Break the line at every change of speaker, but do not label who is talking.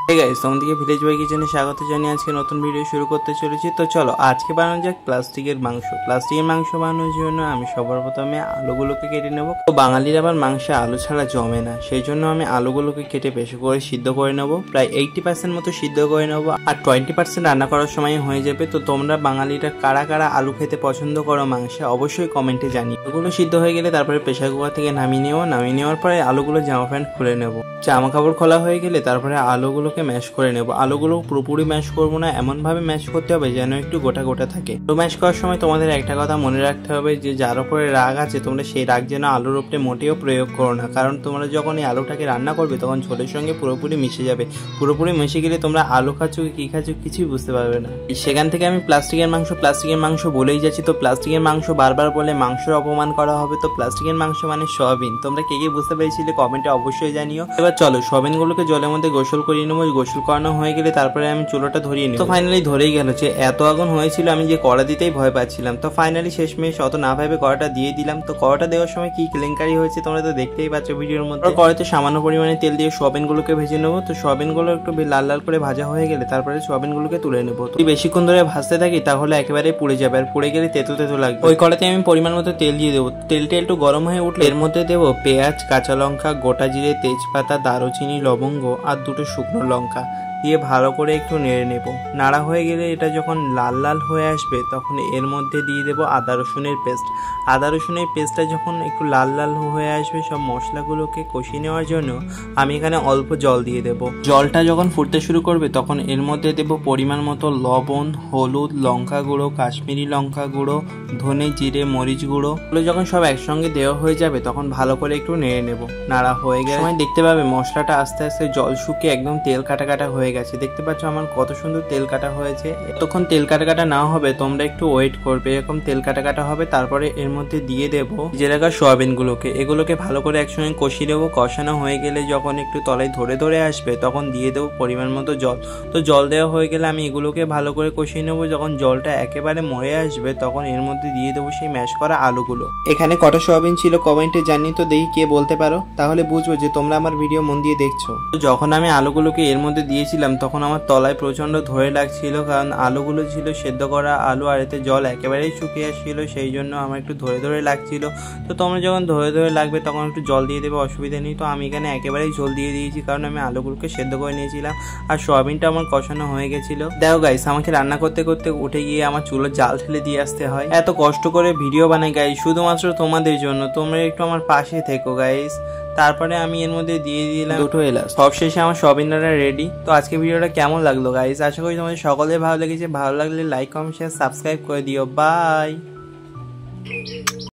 Hey guys, তোমাদেরকে village বয় কিচেনে স্বাগত জানিয়ে আজকে নতুন ভিডিও শুরু করতে চলেছি। তো চলো আজকে বানানো যাক প্লাস্টিকের মাংস। প্লাস্টিকের মাংস বানানোর জন্য আমি সবার প্রথমে আলুগুলোকে কেটে নেব। তো বাঙালির আবার মাংসে আলু ছাড়া জমে না, সেই জন্য আমি আলুগুলোকে কেটে বেশি করে সিদ্ধ করে নেব। প্রায় 80% মতো সিদ্ধ করে নেব, আর 20% রান্না করার সময় হয়ে যাবে। তো তোমরা বাঙালিরা কারা কারা আলু খেতে পছন্দ করো মাংসে, অবশ্যই কমেন্টে জানিও। এগুলো সিদ্ধ হয়ে গেলে তারপরে প্রেসার কুকার থেকে নামিয়ে নেওয়ার পরে আলুগুলো জামা প্যান্ট খুলে নেব। জামা কাপড় খোলা হয়ে গেলে তারপরে আলুগুলোকে ম্যাশ করে নেব। আলুগুলো পুরোপুরি ম্যাশ করবো না, এমন ভাবে ম্যাশ করতে হবে যেন একটু গোটা গোটা থাকে। তো ম্যাশ করার সময় তোমাদের একটা কথা মনে রাখতে হবে যে যার উপরে রাগ আছে তোমরা সেই রাগ যেন আলুর উপরে মোটেও প্রয়োগ করো না, কারণ তোমরা যখন এই আলুটাকে রান্না করবে তখন ঝোলের সঙ্গে পুরোপুরি মিশে যাবে। পুরোপুরি মিশে গেলে তোমরা আলু খাচ্ছ কি খাচ্ছ কিছুই বুঝতে পারবে না। সেখান থেকে আমি প্লাস্টিকের মাংস বলেই যাচ্ছি। তো প্লাস্টিকের মাংস বারবার বলে মাংসের অপমান করা হবে। তো প্লাস্টিকের মাংস মানে সয়াবিন। তোমরা কে কে বুঝতে পেরেছিলে কমেন্টে অবশ্যই জানিও। এবার চলো সয়াবিন গুলোকে জলের মধ্যে গোসল করিয়ে নেবো। গোসল করানো হয়ে গেলে তারপরে আমি চুলোটা ধরিয়ে নিই। তো ফাইনালি ধরেই গেল, যে এত আগুন হয়েছিল আমি যে কড়া দিতেই ভয় পাচ্ছিলাম। তো ফাইনালি শেষমেশ অত না ভেবে কড়াটা দিয়ে দিলাম। তো কড়াটা দেওয়ার সময় কি কেলেঙ্কারি হয়েছে তোমরা তো দেখতেই পাচ্ছ ভিডিওর মধ্যে। কড়াইতে সামান্য পরিমাণে তেল দিয়ে সয়াবিন গুলোকে ভেজে নেবো। তো সয়াবিন গুলো একটু লাল লাল করে ভাজা হয়ে গেলে তারপরে সয়াবিন গুলোকে তুলে নেবো। তো বেশিক্ষণ ধরে ভাজতে থাকি তাহলে একেবারে পুড়ে যাবে, আর পুড়ে গেলে তেতো তেতো লাগবে। ওই কড়াতে আমি পরিমাণ মতো তেল দিয়ে দেবো। তেলটা একটু গরম হয়ে উঠলে এর মধ্যে দেবো পেঁয়াজ, কাঁচা লঙ্কা, গোটা জিরে, তেজপাতা, দারুচিনি, লবঙ্গ আর দুটো শুকনো লঙ্কা দিয়ে ভালো করে একটু নেড়ে নেব। নাড়া হয়ে গেলে এটা যখন লাল লাল হয়ে আসবে তখন এর মধ্যে দিয়ে দেবো আদা রসুনের পেস্ট। আদা রসুনের পেস্টটা যখন একটু লাল লাল হয়ে আসবে সব মশলাগুলোকে কষিয়ে নেওয়ার জন্য আমি এখানে অল্প জল দিয়ে দেব। জলটা যখন ফুটতে শুরু করবে তখন এর মধ্যে দেব পরিমাণ মতো লবণ, হলুদ, লঙ্কা গুঁড়ো, কাশ্মীরি লঙ্কা গুঁড়ো, ধনে, জিরে, মরিচ গুঁড়ো। এগুলো যখন সব একসঙ্গে দেওয়া হয়ে যাবে তখন ভালো করে একটু নেড়ে নেব। নাড়া হয়ে গেলে সময় দেখতে পাবে মশলাটা আস্তে আস্তে জল শুকিয়ে একদম তেল কাটা কাটা হয়ে গেছে। দেখতে পাচ্ছ আমার কত সুন্দর তেল কাটা হয়েছে। এতক্ষণ তেল কাটা কাটা না হবে, তোমরা একটু ওয়েট করবে, এরকম তেল কাটা কাটা হবে। তারপরে এর মধ্যে দিয়ে দেবো যে রাখা সয়াবিন গুলোকে। এগুলোকে ভালো করে একসঙ্গে কষিয়ে দেবো। কষানো হয়ে গেলে যখন একটু তলায় ধরে ধরে আসবে তখন দিয়ে দেবো পরিমাণ মতো জল। তো জল দেওয়া হয়ে গেলে আমি এগুলোকে ভালো করে কষিয়ে নেবো। যখন জলটা একেবারে মরে আসবে তখন এর মধ্যে দিয়ে দেবো সেই ম্যাশ করা আলুগুলো। এখানে কটা সয়াবিন ছিল কমেন্টে জানিয়ে তো দেখি কে বলতে পারো, তাহলে বুঝবো যে তোমরা আমার ভিডিও মন দিয়ে দেখছো। তো যখন আমি আলুগুলোকে এর মধ্যে দিয়েছিলাম তখন আমার তলায় প্রচন্ড ধরে লাগছিল, কারণ আলুগুলো ছিল সেদ্ধ করা আলু আর এতে জল একেবারেই শুকিয়ে আসছিল, সেই জন্য আমার একটু ধরে ধরে লাগছিল। তো তোমরা যখন ধরে ধরে লাগবে তখন একটু জল দিয়ে দেবে, অসুবিধা নেই। তো আমি এখানে একেবারেই জল দিয়ে দিয়েছি, কারণ আমি আলুগুলোকে সেদ্ধ করে নিয়েছিলাম আর সয়াবিনটা আমার কষানো হয়ে গেছিল। দেখো গাইস, আমাকে রান্না করতে করতে উঠে গিয়ে আমার চুলোর জাল ঠেলে দিয়ে আসতে হয়। এত কষ্ট করে ভিডিও বানাই গাইস শুধুমাত্র তোমাদের জন্য, তোমরা একটু আমার পাশে থেকো গাইস। তারপরে আমি এর মধ্যে দিয়ে দিলাম দুটো এলাচ। সবশেষে আমার সয়াবিন রান্না রেডি। তো আজকে ভিডিওটা কেমন লাগলো গাইস? আশা করি তোমাদের সকলের ভালো লেগেছে। ভালো লাগলে লাইক, কমেন্ট, শেয়ার, সাবস্ক্রাইব করে দিও। বাই।